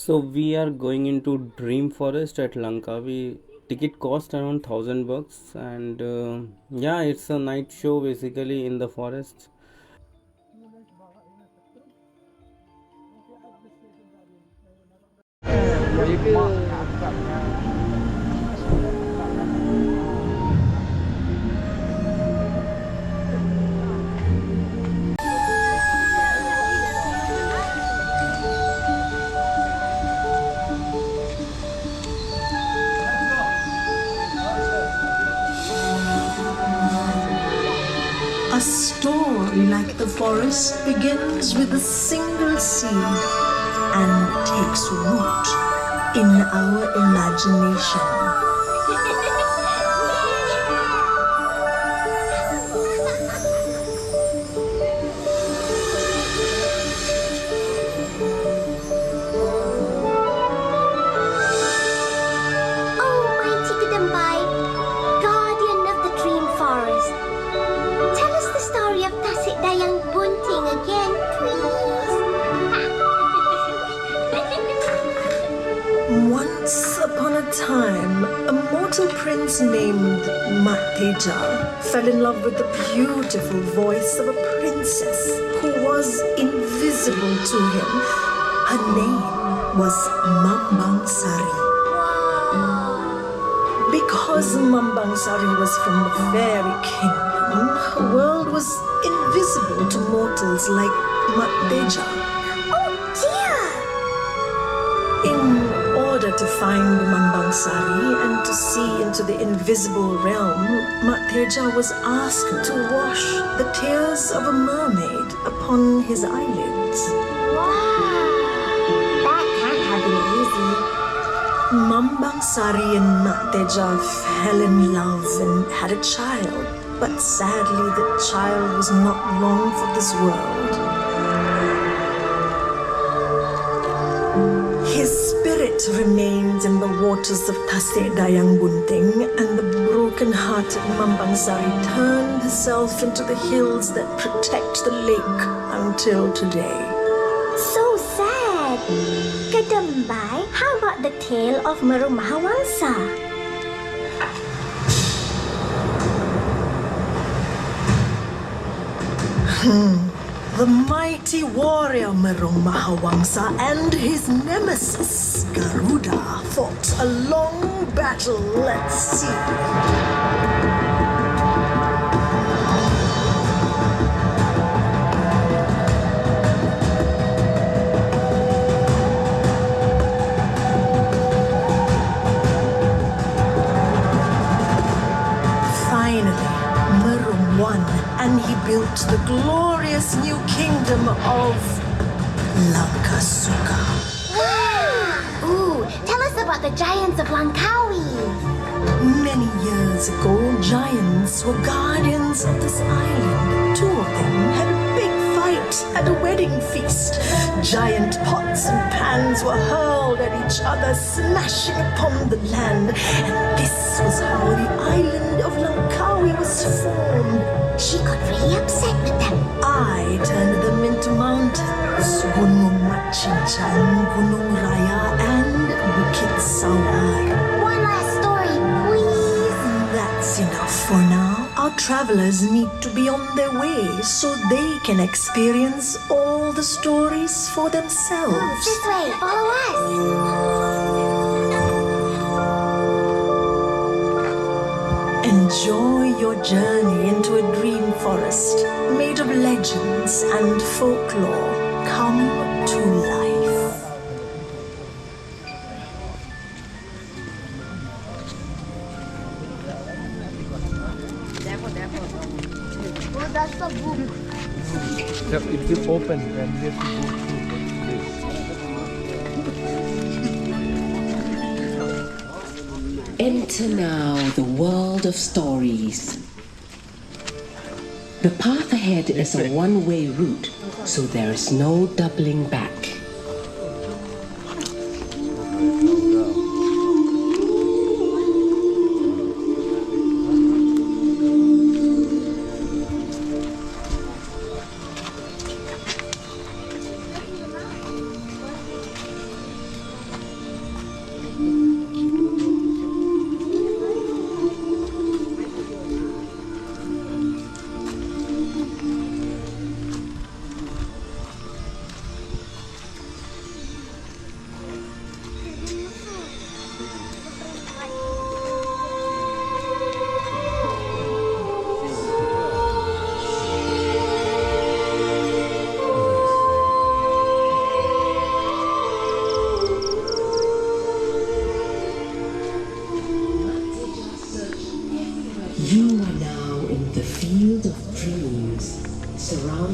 So we are going into Dream Forest at Langkawi. Ticket cost around $1,000, and yeah, it's a night show basically in the forest. A story like the forest begins with a single seed and takes root in our imagination. Oh, mighty Kadambai, guardian of the dream forest, tell us the story of Tasit Dayang Bunting again, please. Once upon a time, a mortal prince named Mateja fell in love with the beautiful voice of a princess who was invisible to him. Her name was Mambang Sari. Because Mambang Sari was from the fairy kingdom, her world was invisible to mortals like Mateja. Oh dear! In order to find Mambang Sari and to see into the invisible realm, Mateja was asked to wash the tears of a mermaid upon his eyelids. Wow! That can't have been easy. Mambang Sari and Mateja fell in love and had a child, but sadly the child was not long for this world. His spirit remained in the waters of Tasik Dayang Bunting, and the broken-hearted Mambang Sari turned herself into the hills that protect the lake until today. So sad. Kadambai, how about the tale of Meru Mahawangsa? The mighty warrior Merong Mahawangsa and his nemesis Garuda fought a long battle. Let's see. Finally, Merong won, and he built the glorious new kingdom of Lankasuka. Ooh, tell us about the giants of Langkawi. Many years ago, giants were guardians of this island. Two of them had a big fight at a wedding feast. Giant pots and pans were hurled at each other, smashing upon the land. And this was how the island of Langkawi was formed. She got really upset with them. I turned them into mountains, Gunung Machinchan, Gunung Raya, and Bukit Sawai. One last story, please. That's enough for now. Our travelers need to be on their way so they can experience all the stories for themselves. This way, follow us. Enjoy your journey into a dream forest made of legends and folklore come to life. It will open and we have to go through this. Enter now the world of stories. The path ahead is a one-way route, so there is no doubling back.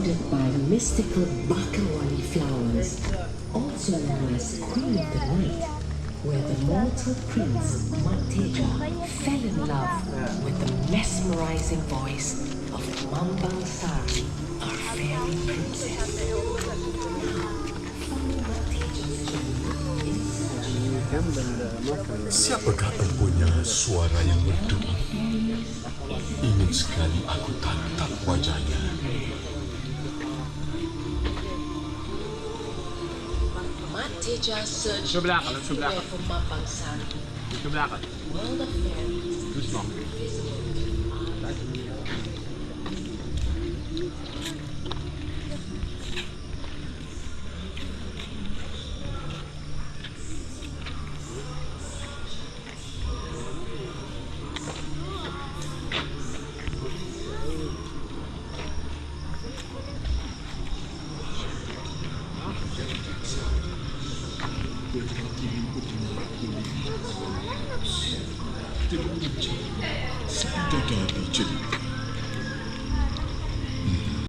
surrounded by mystical bakawali flowers, also known as Queen of the Night, where the mortal prince Mateja fell in love with the mesmerizing voice of Mambang Sari, our fairy princess. Siapakah empunya suara yang merdu? Ingin sekali aku tatap wajahnya. Mateja searched everywhere for Mambang Sari. World of fairies.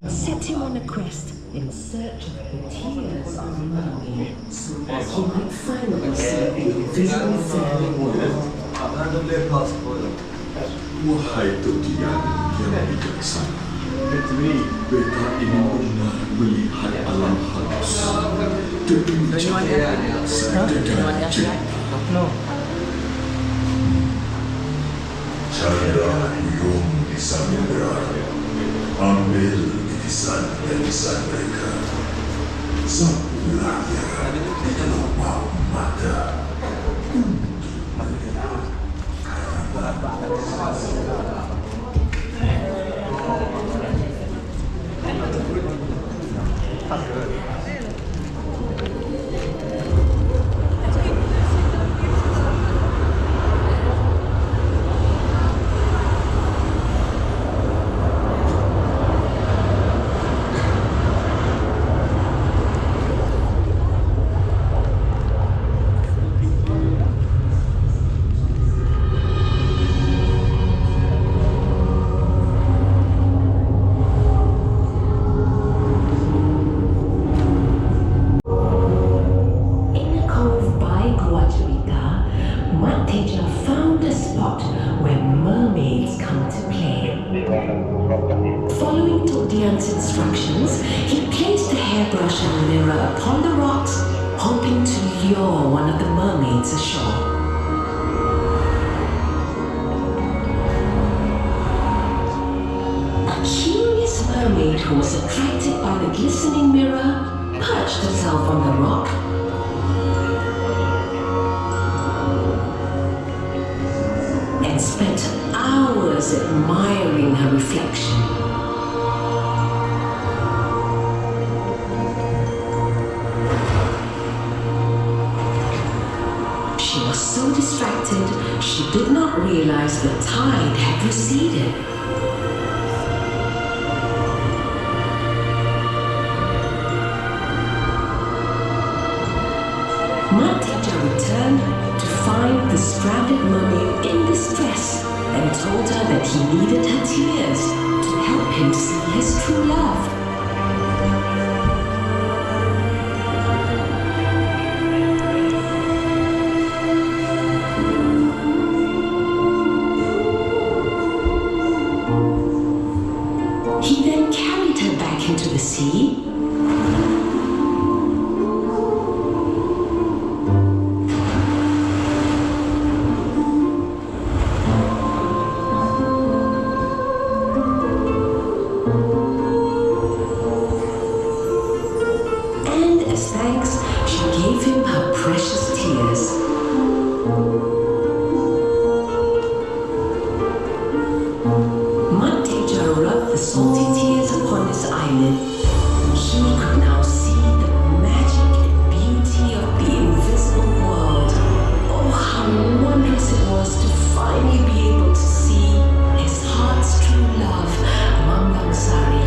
Set him on a quest in search of the tears of the mermaid, so that he might finally see the invisible fairy world. Wahai Tuhan yang bijaksana, beta ingin benar melihat alam halus, terbincang sedekat cerita. Canda Huyung di samudera, ambil irisan mereka, sapulah dia di lubang mata. Instructions, he placed the hairbrush and mirror upon the rocks, hoping to lure one of the mermaids ashore. A curious mermaid who was attracted by the glistening mirror perched herself on the rock. And spent hours admiring her reflection. She was so distracted, she did not realize the tide had receded. Mateja returned to find the stranded mermaid in distress and told her that he needed her tears to help him see his true love. He then carried her back into the sea. And as thanks, she gave him her precious tears. Mateja rubbed the salty tears upon his eyelid. He could now see the magic and beauty of the invisible world. Oh, how wondrous it was to finally be able to see his heart's true love, Mambang Sari.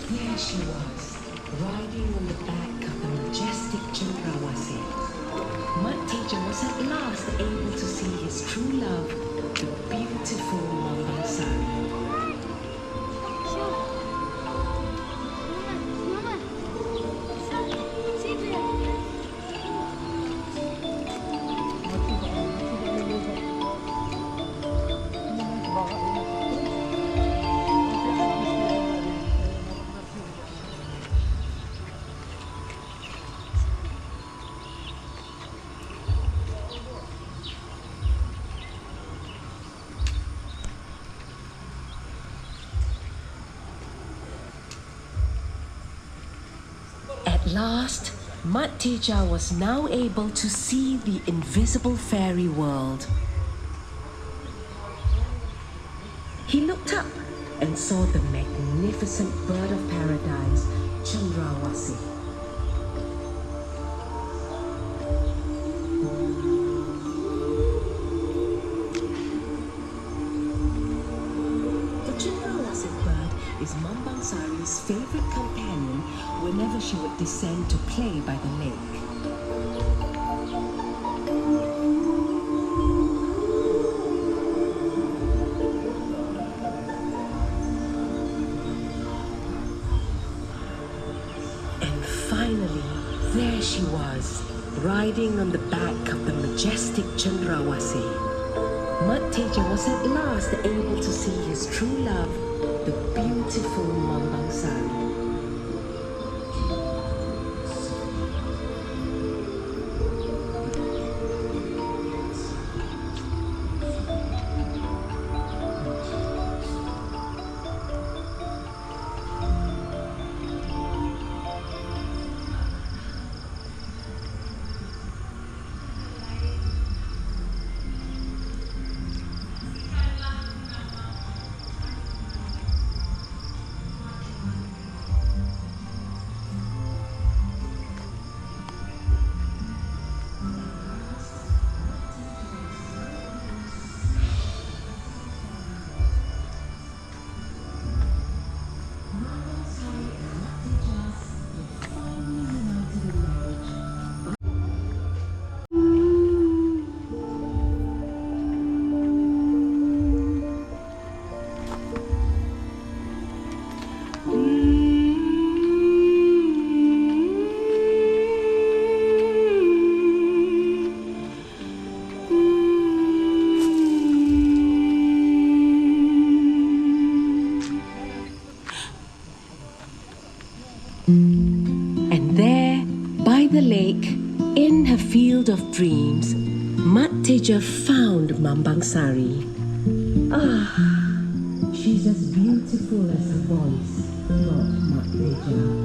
There she was, riding on the back of the majestic Chandrawasi. Matija was at last able to see his true love, the beautiful Mambansari. At last, Matija was now able to see the invisible fairy world. He looked up and saw the magnificent bird of paradise, Chandrawasi. The Chandrawasi bird is Mambansari's favorite companion whenever she would descend to play by the lake. And finally, there she was, riding on the back of the majestic Chandrawasi. Matija was at last able to see his true love, the beautiful Mambansari. And there, by the lake, in her field of dreams, Matija found Mambansari. Ah, she's as beautiful as her voice, thought Matija.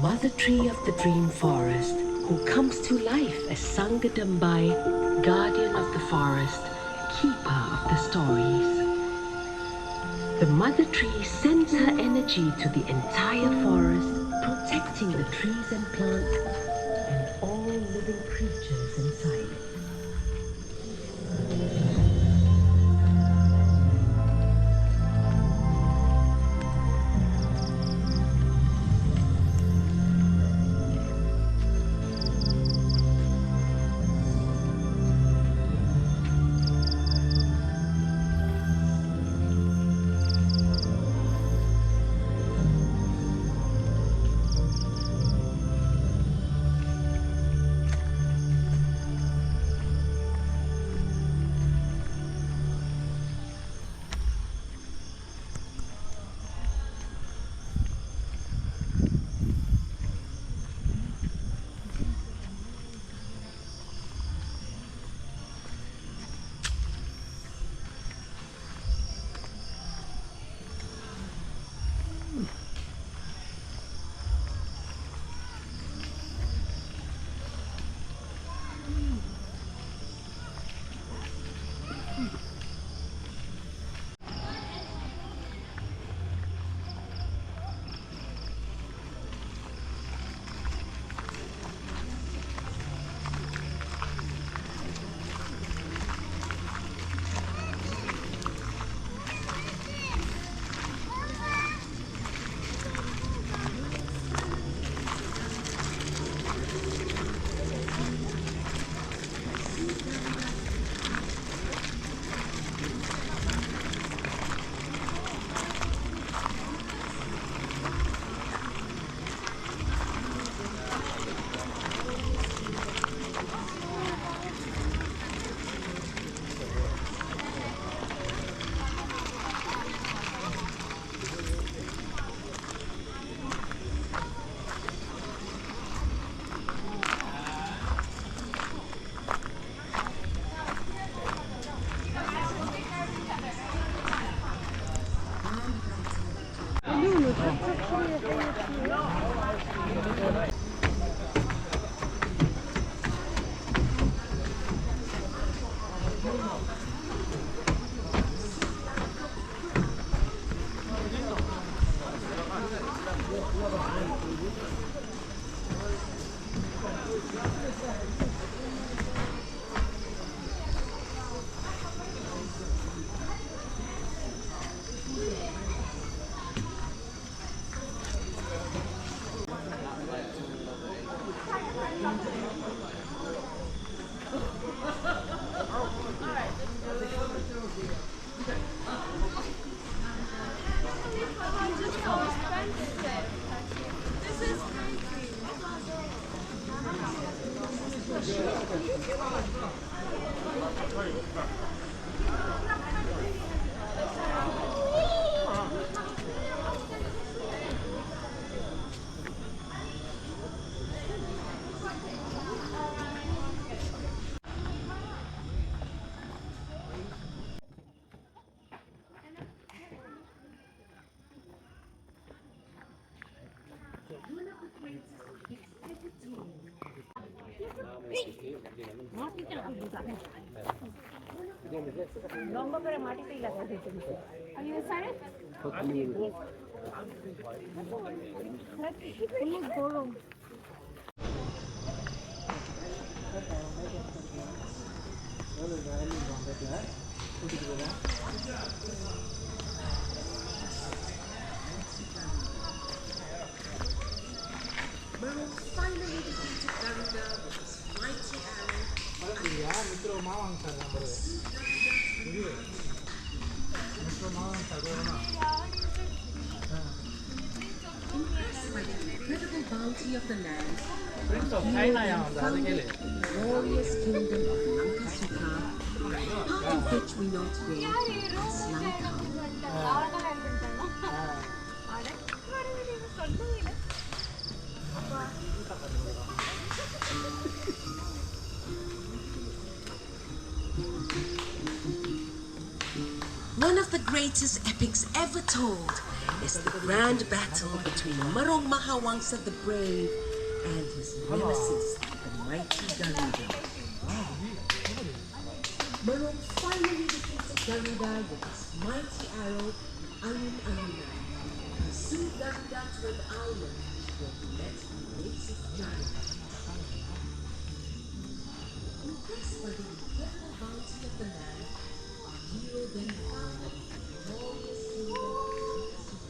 mother tree of the dream forest, who comes to life as Sangadambai, guardian of the forest, keeper of the stories. The mother tree sends her energy to the entire forest, protecting the trees and plants and all living creatures inside it. Incredible bounty of the land, glorious kingdom of Lankasuka, part of which we know today as Langkawi. One of the greatest epics ever told is the grand battle between Marong Mahawangsa the Brave and his nemesis, the mighty Garuda. Marong finally defeated Garuda with his mighty arrow, Ayun Ayunan. He soon Garuda to an island where he met the native giant. Impressed by the incredible bounty of the land, our hero then founded the glorious kingdom of Mexico.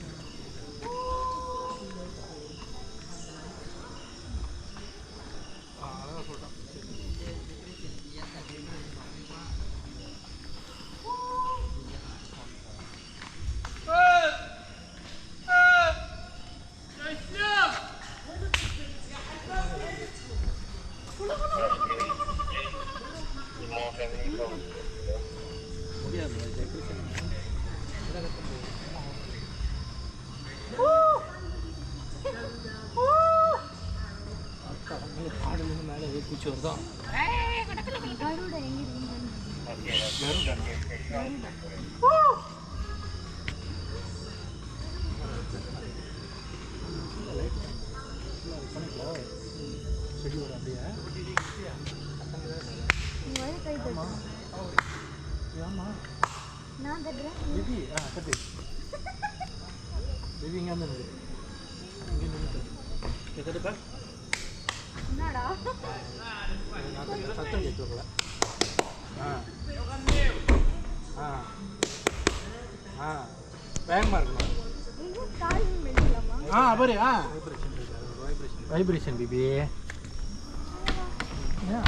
Vibration, baby. Yeah.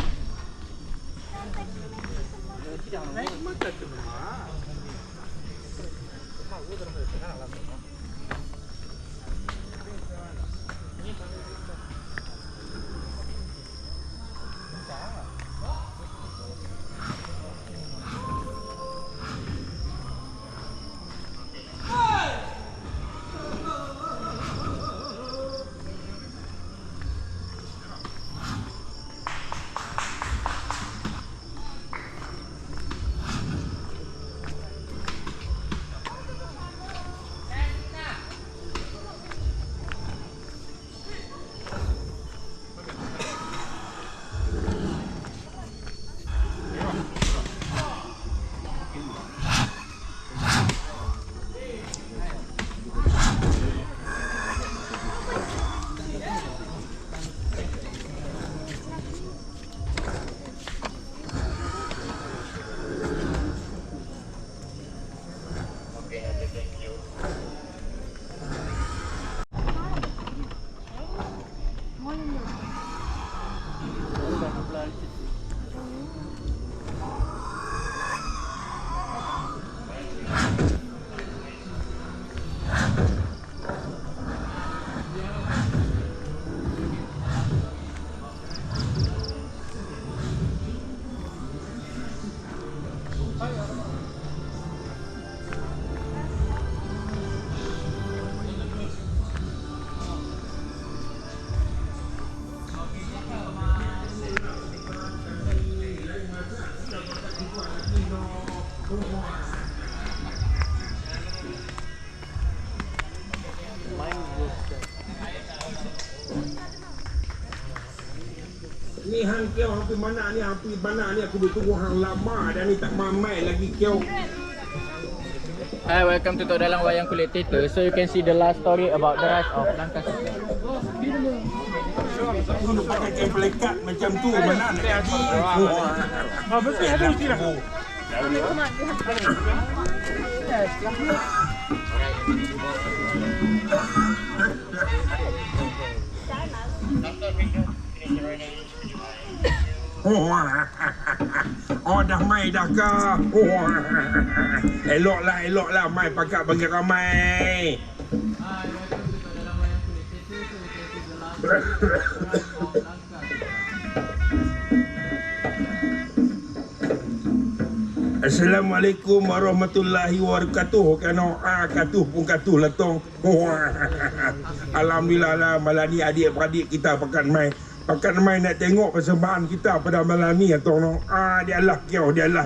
Ni hang kau hampir mana ni aku bertunggu hang lama dan ni tak mamai lagi kau. Hi, welcome to Tok Dalang Wayang Kulit Theatre. So you can see the last story about the rise of Langkawi. Aku nak pakai kain pelekat macam tu mana nak jadi. Ah betul ada mesti dah. Oh dah mai dah ke? Eloklah mai pakat bagi ramai. Assalamualaikum warahmatullahi wabarakatuh. Kano katuh pun katuh letong. Alhamdulillah lah malam ni adik-beradik kita pakan mai nak tengok persembahan kita pada malam ni atau dialah kau dialah.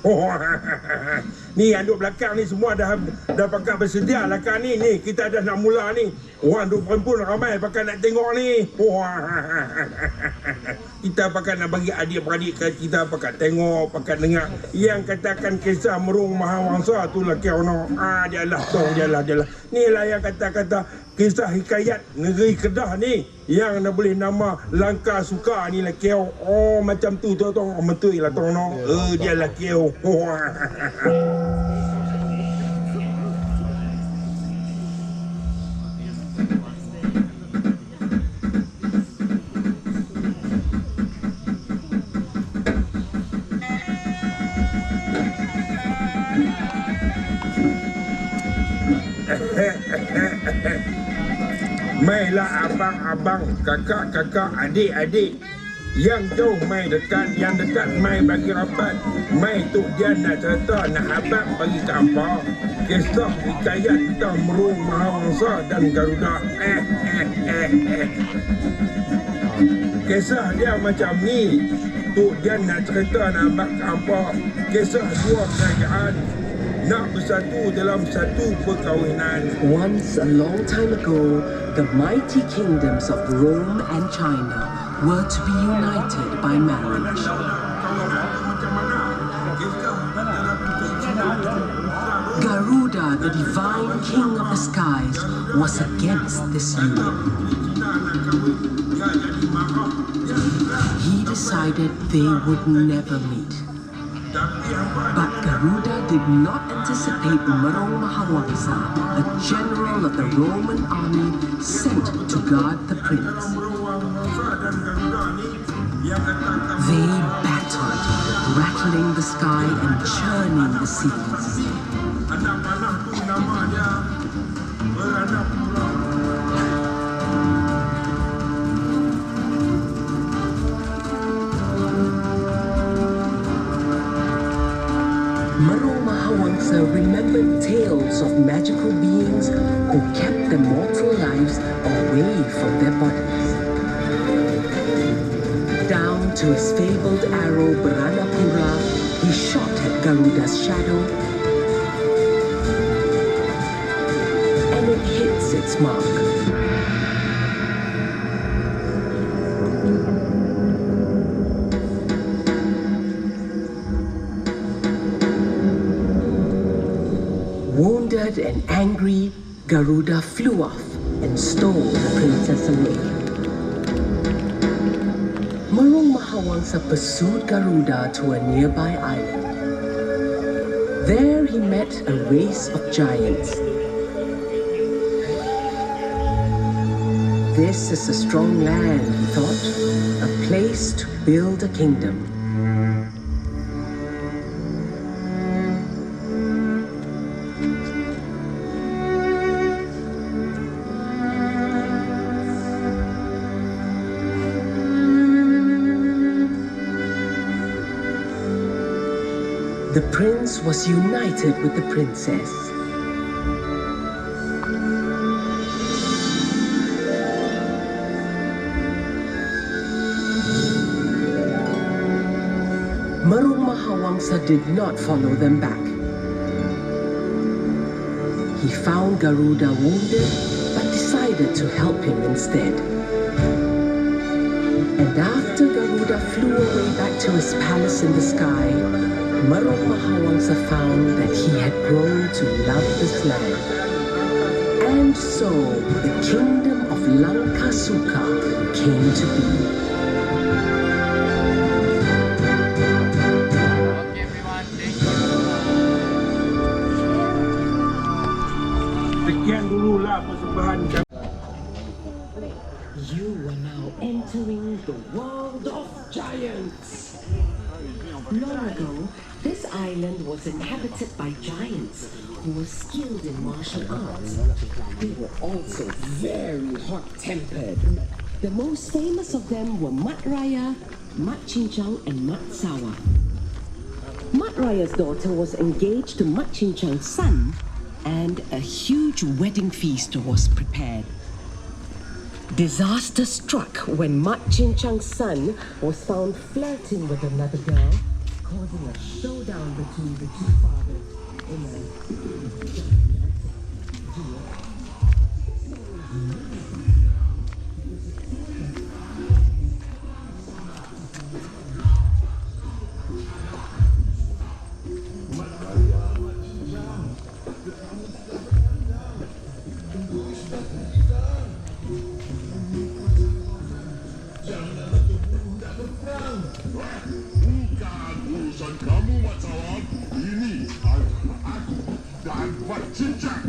Oh, ni yang duduk belakang ni semua dah pakat bersedia lah kan ni. Ni kita dah nak mula ni. Orang duduk perempuan ramai pakat nak tengok ni. Oh, kita pakat nak bagi adik-beradik kita pakat tengok, pakat dengar. Yang katakan kisah merung Mahawangsa tu lah kau no. Dia lah tong dia lah. Ni lah yang kata-kata kisah hikayat negeri Kedah ni yang nak boleh nama Langka Suka ni lah kau. Oh macam tu tong mentui lah tong no. Dia lah kau. Mailah abang-abang, kakak-kakak, adik-adik. Yang jauh mai dekat, yang dekat mai bagi rapat. Mai tu dia nak cerita, nak habaq bagi kampar. Kisah hikayat tentang merung Mahawangsa dan Garuda. Kisah dia macam ni. Tu dia nak cerita, nak habaq kampar. Kisah dua kerajaan nak bersatu dalam satu perkahwinan. Once, a long time ago, the mighty kingdoms of Rome and China were to be united by marriage. Garuda, the divine king of the skies, was against this union. He decided they would never meet. But Garuda did not anticipate Merong Mahawangsa, a general of the Roman army sent to guard the prince. They battled, rattling the sky and churning the seas. Merong Mahawangsa remembered tales of magical beings who kept their mortal lives away from their bodies. Down to his fabled arrow Baranapura, he shot at Garuda's shadow, and it hits its mark. Wounded and angry, Garuda flew off and stole the princess away. Merong Mahawangsa pursued Garuda to a nearby island. There he met a race of giants. This is a strong land, he thought, a place to build a kingdom. The prince was united with the princess. Merong Mahawangsa did not follow them back. He found Garuda wounded, but decided to help him instead. And after Garuda flew away back to his palace in the sky, Merong Mahawangsa found that he had grown to love this land. And so, the kingdom of Langka Suka came to be. Okay, everyone. Thank you. Sekian dululah persembahan kami. You are now entering the world of giants. Long ago, this island was inhabited by giants who were skilled in martial arts. They were also very hot-tempered. The most famous of them were Mat Raya, Mat Chinchang, and Mat Sawa. Mat Raya's daughter was engaged to Mat Chinchang's son, and a huge wedding feast was prepared. Disaster struck when Mat Chinchang's son was found flirting with another girl causing a showdown between the two fathers in a Bukan urusan kamu, Matawam. Ini adalah aku dan berjejak.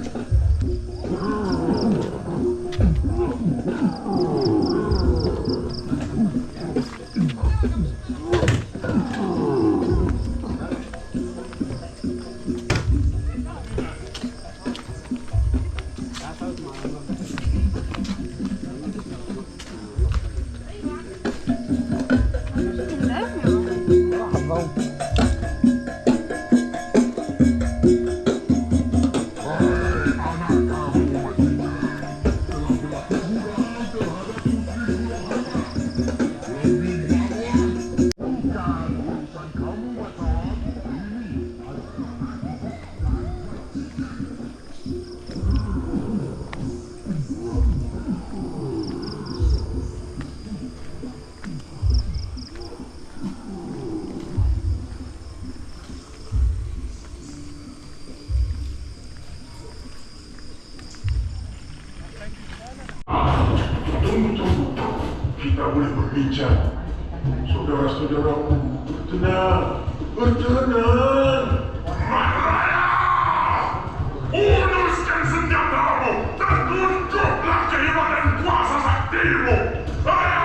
Kita boleh berbincang. Saudara-saudaraku, tenang, tenang. Uruskan senjatamu dan tunjuklah kehebatan kuasa saktimu. Ayo!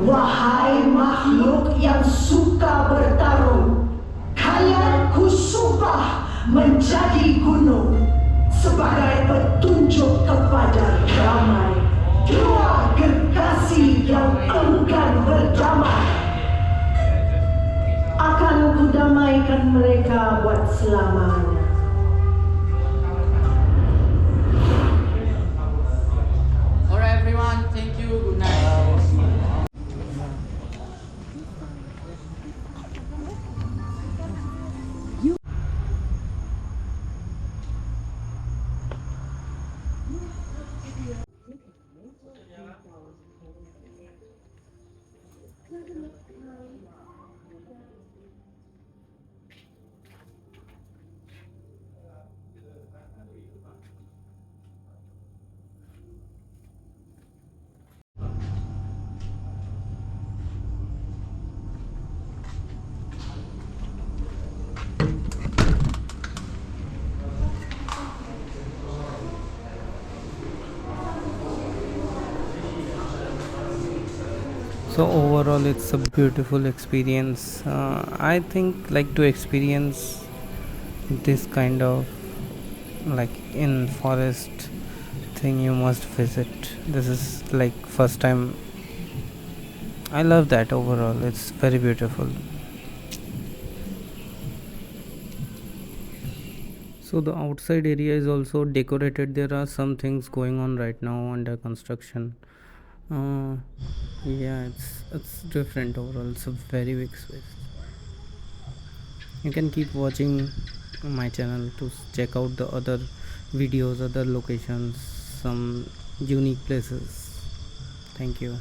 Wahai makhluk yang suka bertarung, kalian kusumpah menjadi gunung sebagai petunjuk kepada damai. Dua gergasi yang enggan berdamai. Akan kudamaikan mereka buat selamanya. Alright everyone, thank you, good night. So overall it's a beautiful experience. I think like to experience this kind of like in forest thing you must visit. This is like first time. I love that. Overall it's very beautiful. So the outside area is also decorated. There are some things going on right now under construction. uh, yeah, it's different. Overall it's a very big space. You can keep watching my channel to check out the other videos, other locations, some unique places. Thank you.